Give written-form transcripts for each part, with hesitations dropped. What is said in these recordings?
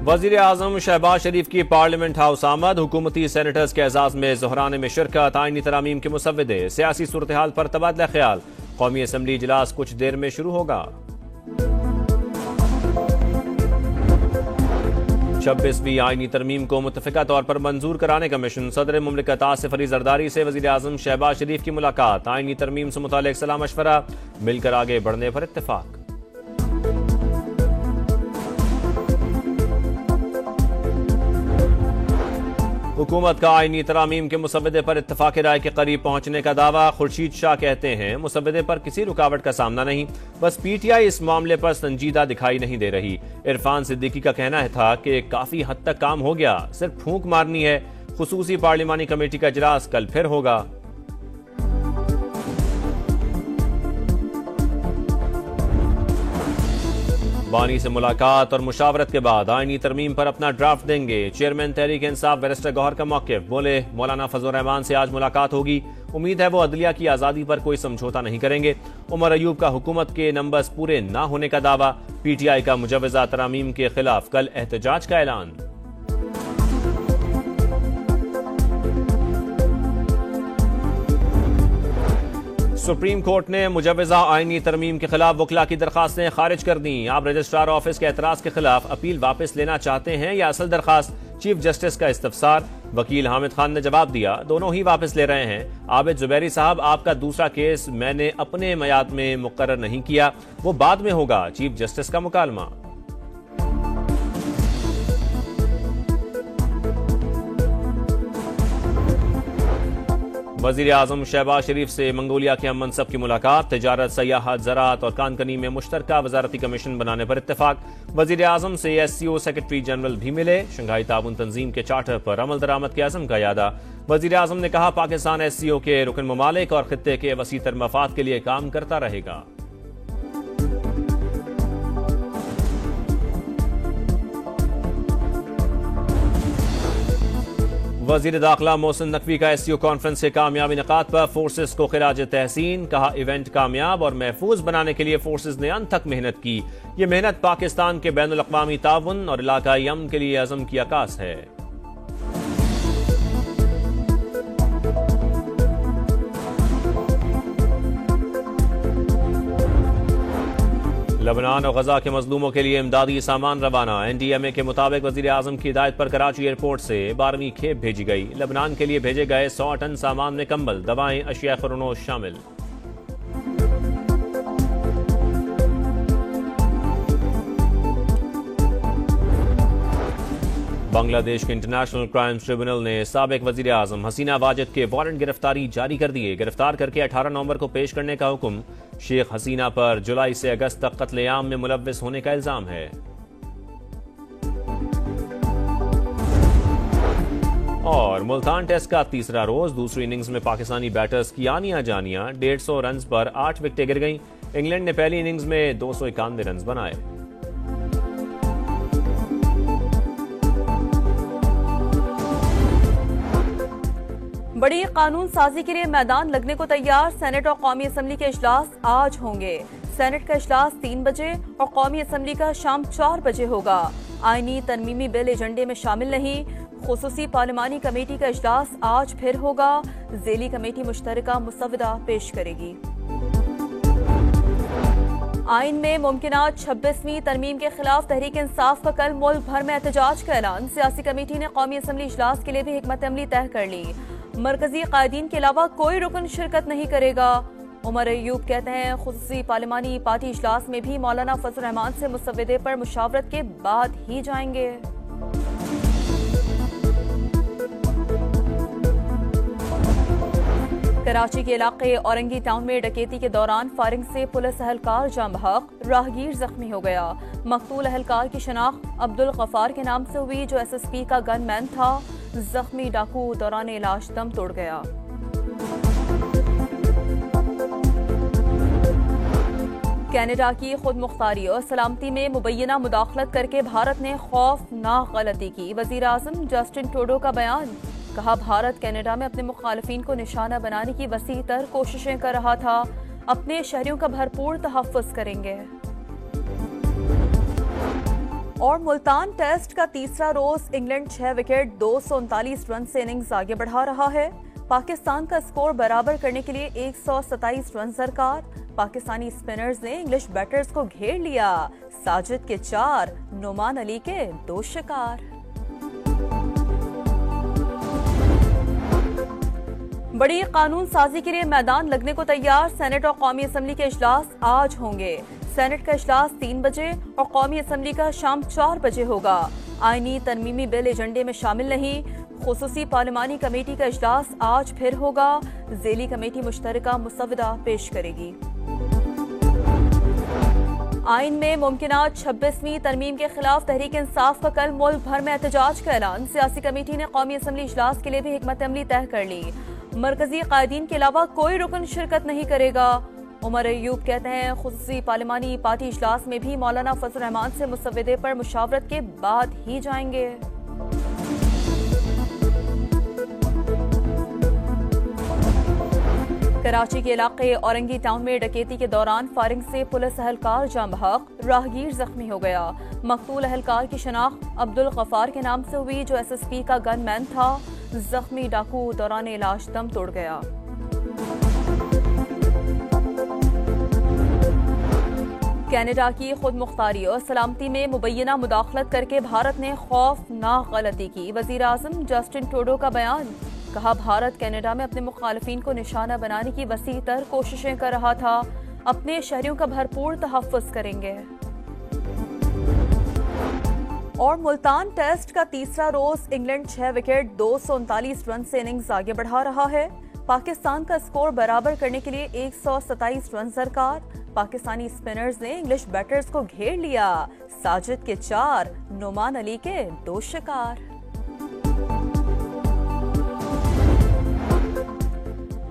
वजीर आजम शहबाज शरीफ की parliament house आमद, हुकूमती सेनेटर्स के एजाज में ज़ोहराने में शिरकत, आईनी तरामीम के मुसव्विदे, सियासी सूरत हाल पर तबादला ख्याल। कौमी असम्बली इजलास कुछ देर में शुरू होगा। 26वीं आईनी तरमीम को मुतफ़िका तौर पर मंजूर कराने का मिशन। सदर मुमलिकत आसिफ अली जरदारी से वजीर आजम शहबाज शरीफ की मुलाकात, आईनी तरमीम से मुतालिक सलाह मशवरा, मिलकर आगे बढ़ने पर इत्तेफाक। हुकूमत का आईनी तरामीम के मुसव्विदे पर इत्तफाक राय के करीब पहुंचने का दावा। खुर्शीद शाह कहते हैं मुसव्विदे पर किसी रुकावट का सामना नहीं, बस पीटीआई इस मामले पर संजीदा दिखाई नहीं दे रही। इरफान सिद्दीकी का कहना था कि काफी हद तक काम हो गया, सिर्फ फूंक मारनी है। खुसूसी पार्लिमानी कमेटी का इजलास कल फिर होगा। बानी से मुलाकात और मुशावरत के बाद आईनी तरमीम पर अपना ड्राफ्ट देंगे। चेयरमैन तहरीक इंसाफ बैरिस्टर गौहर का मौक़िफ़, बोले मौलाना फजल रहमान से आज मुलाकात होगी, उम्मीद है वो अदलिया की आज़ादी पर कोई समझौता नहीं करेंगे। उमर अयूब का हुकूमत के नंबर्स पूरे न होने का दावा। पीटीआई का मुजव्वज़ा तरामीम के खिलाफ कल एहतजाज का ऐलान। सुप्रीम कोर्ट ने मुजव्वज़ा आईनी तरमीम के खिलाफ वकला की दरखास्तें खारिज कर दी। आप रजिस्ट्रार ऑफिस के एतराज के खिलाफ अपील वापस लेना चाहते हैं या असल दरखास्त? चीफ जस्टिस का इस्तफसार। वकील हामिद खान ने जवाब दिया, दोनों ही वापस ले रहे हैं। आबिद जुबैरी साहब, आपका दूसरा केस मैंने अपने मयाद में मुकर्रर नहीं किया, वो बाद में होगा। चीफ जस्टिस का मुकालमा। वजीर आजम शहबाज शरीफ से मंगोलिया के हम मनसब की मुलाकात। तिजारत, सयाहत, ज़राअत और कानकनी में मुश्तरका वजारती कमीशन बनाने पर इत्तेफाक। वजीर आजम से SCO सेक्रेटरी जनरल भी मिले। शंघाई ताउन तंजीम के चार्टर पर अमल दरामद के अज़म का यादा। वजीर आजम ने कहा पाकिस्तान SCO के रुकन ममालिक और खित्ते के वसीतर मफाद के लिए काम करता रहेगा। वजीर दाखिला मोहसिन नकवी का SCO कॉन्फ्रेंस से कामयाबी निकात पर फोर्सेस को खिराज तहसीन। कहा इवेंट कामयाब और महफूज बनाने के लिए फोर्सेस ने अंत तक मेहनत की। ये मेहनत पाकिस्तान के बैनुल अक़वामी ताउन और इलाकाई अमन के लिए अज़म की अक्कास है। लबनान और गजा के मजलूमों के लिए इमदादी सामान रवाना। NDMA के मुताबिक वजीर आजम की हिदायत पर कराची एयरपोर्ट से 12वीं खेप भेजी गई। लबनान के लिए भेजे गए 100 टन सामान में कंबल, दवाएं, अशिया खुरनोश शामिल। बांग्लादेश के इंटरनेशनल क्राइम्स ट्रिब्यूनल ने साबिक वजीर आजम हसीना वाजिद के वारंट गिरफ्तारी जारी कर दिए। गिरफ्तार करके 18 नवंबर को पेश करने का हुक्म। शेख हसीना पर जुलाई से अगस्त तक कत्लेआम में मुलव्विस होने का इल्जाम है। और मुल्तान टेस्ट का तीसरा रोज, दूसरी इनिंग्स में पाकिस्तानी बैटर्स की आनियां जानियां। 150 रन पर 8 विकेटें गिर गईं। इंग्लैंड ने पहली इनिंग्स में 291 रन बनाए। बड़ी कानून साजी के लिए मैदान लगने को तैयार। सेनेट और कौमी असम्बली के इजलास आज होंगे। सेनेट का इजलास 3 बजे और कौमी असम्बली का शाम 4 बजे होगा। आईनी तरमीमी बिल एजेंडे में शामिल नहीं। खुसूसी पार्लिमानी कमेटी का इजलास आज फिर होगा। ज़ेली कमेटी मुश्तरका मुसव्वदा पेश करेगी। आइन में मुमकिनात 26वीं तरमीम के खिलाफ तहरीक इंसाफ का कल मुल्क भर में एहतजाज का ऐलान। सियासी कमेटी ने कौमी असम्बली इजलास के लिए भी हिकमत अमली तय कर ली। मरकजी कायदीन के अलावा कोई रुकन शिरकत नहीं करेगा। उमर अयूब कहते हैं खुसूसी पार्लिमानी पार्टी इजलास में भी मौलाना फजल रहमान से मुसव्विदे पर मुशावरत के बाद ही जाएंगे। कराची के इलाके औरंगी टाउन में डकैती के दौरान फायरिंग से पुलिस अहलकार जाम बहक, राहगीर जख्मी हो गया। मकतूल अहलकार की शनाख्त अब्दुल गफार के नाम से हुई, जो SSP का गनमैन था। जख्मी डाकू दौरान इलाज दम तोड़ गया। कनाडा की खुद मुख्तारी और सलामती में मुबैना मुदाखलत करके भारत ने खौफनाक गलती की। वजीर आजम जस्टिन ट्रूडो का बयान। कहा भारत कनाडा में अपने मुखालिफिन को निशाना बनाने की वसी तर कोशिशें कर रहा था। अपने शहरियों का भरपूर तहफ़्फ़ुज़ करेंगे। और मुल्तान टेस्ट का तीसरा रोज इंग्लैंड 6 विकेट 239 रन से इनिंग्स आगे बढ़ा रहा है। पाकिस्तान का स्कोर बराबर करने के लिए 127 रन दरकार। पाकिस्तानी स्पिनर्स ने इंग्लिश बैटर्स को घेर लिया। साजिद के 4, नुमान अली के 2 शिकार। बड़ी कानून साजी के लिए मैदान लगने को तैयार। सेनेट और कौमी असम्बली के इजलास आज होंगे। सेनेट का इजलास 3 बजे और कौमी असम्बली का शाम 4 बजे होगा। आईनी तरमीमी बिल एजेंडे में शामिल नहीं। खुसूसी पार्लिमानी कमेटी का इजलास आज फिर होगा। ज़ेली कमेटी मुश्तरका मुसवदा पेश करेगी। आइन में मुमकिना 26वीं तरमीम के खिलाफ तहरीक इंसाफ का कल मुल्क भर में एहतजाज का ऐलान। सियासी कमेटी ने कौमी असम्बली इजलास के लिए भी हिकमत अमली तय कर ली। मरकजी कायदीन के अलावा कोई रुकन शिरकत नहीं करेगा। उमर अयूब कहते हैं खुसूसी पार्लिमानी पार्टी इजलास में भी मौलाना फजल रहमान से मुसवदे पर मुशावरत के बाद ही जाएंगे। कराची के इलाके औरंगी टाउन में डकैती के दौरान फायरिंग से पुलिस अहलकार जाम बहक, राहगीर जख्मी हो गया। मकतूल अहलकार की शनाख्त अब्दुल गफार के नाम से हुई, जो SSP का गनमैन था। जख्मी डाकू दौरान इलाज दम तोड़ गया। कनाडा की खुद मुख्तारी और सलामती में मुबैना मुदाखलत करके भारत ने खौफनाक गलती की। वजीर आजम जस्टिन ट्रूडो का बयान, कहा भारत कनाडा में अपने मुखालिफिन को निशाना बनाने की वसी तर कोशिशें कर रहा था। अपने शहरियों का भरपूर तहफ़्फ़ुज़ करेंगे। और मुल्तान टेस्ट का तीसरा रोज इंग्लैंड 6 विकेट 239 रन से इनिंग्स आगे बढ़ा रहा है। पाकिस्तान का स्कोर बराबर करने के लिए 127 रन दरकार। पाकिस्तानी स्पिनर्स ने इंग्लिश बैटर्स को घेर लिया। साजिद के 4, नुमान अली के 2 शिकार।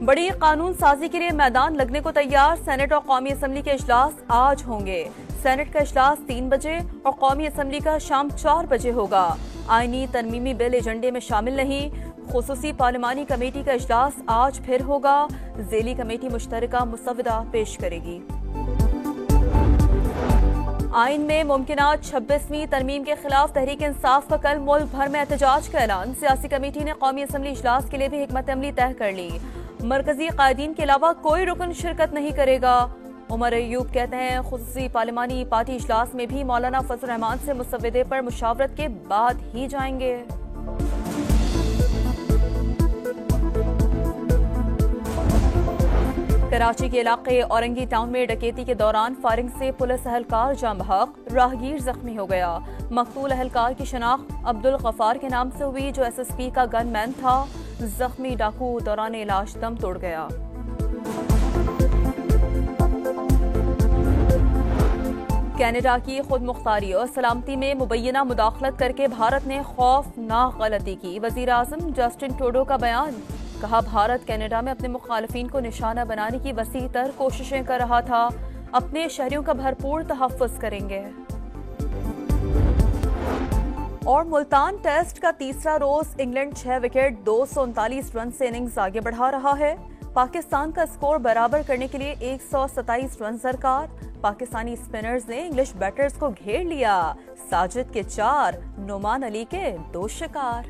बड़ी कानून साजी के लिए मैदान लगने को तैयार। सेनेट और कौमी असम्बली के इजलास आज होंगे। सेनेट का इजलास 3 बजे और कौमी असम्बली का शाम 4 बजे होगा। आईनी तरमीमी बिल एजेंडे में शामिल नहीं। खुसूसी पार्लिमानी कमेटी का इजलास आज फिर होगा। ज़ेली कमेटी मुश्तरका मुसवदा पेश करेगी। आइन में मुमकिना 26वीं तरमीम के खिलाफ तहरीक इंसाफ का कल मुल्क भर में एहतजाज का ऐलान। सियासी कमेटी ने कौमी असम्बली इजलास के लिए भी हिकमत अमली तय कर ली। मरकजी कायदीन के अलावा कोई रुकन शिरकत नहीं करेगा। उमर अयूब कहते हैं खुसूसी पार्लिमानी पार्टी इजलास में भी मौलाना फजल रहमान से मुसवदे पर मुशावरत के बाद ही जाएंगे। कराची के इलाके औरंगी टाउन में डकैती के दौरान फायरिंग से पुलिस अहलकार जाम बहक, राहगीर जख्मी हो गया। मकतूल अहलकार की शनाख्त अब्दुल गफार के नाम से हुई, जो SSP का गनमैन था। जख्मी डाकू दौरान इलाज दम तोड़ गया। कनाडा की खुद मुख्तारी और सलामती में मुबैना मुदाखलत करके भारत ने खौफनाक गलती की। वजीर आजम जस्टिन ट्रूडो का बयान, कहा भारत कनाडा में अपने मुखालिफिन को निशाना बनाने की वसी तर कोशिशें कर रहा था। अपने शहरियों का भरपूर तहफ़्फ़ुज़ करेंगे। और मुल्तान टेस्ट का तीसरा रोज इंग्लैंड 6 विकेट 239 रन से इनिंग्स आगे बढ़ा रहा है। पाकिस्तान का स्कोर बराबर करने के लिए 127 रन दरकार। पाकिस्तानी स्पिनर्स ने इंग्लिश बैटर्स को घेर लिया। साजिद के 4, नुमान अली के 2 शिकार।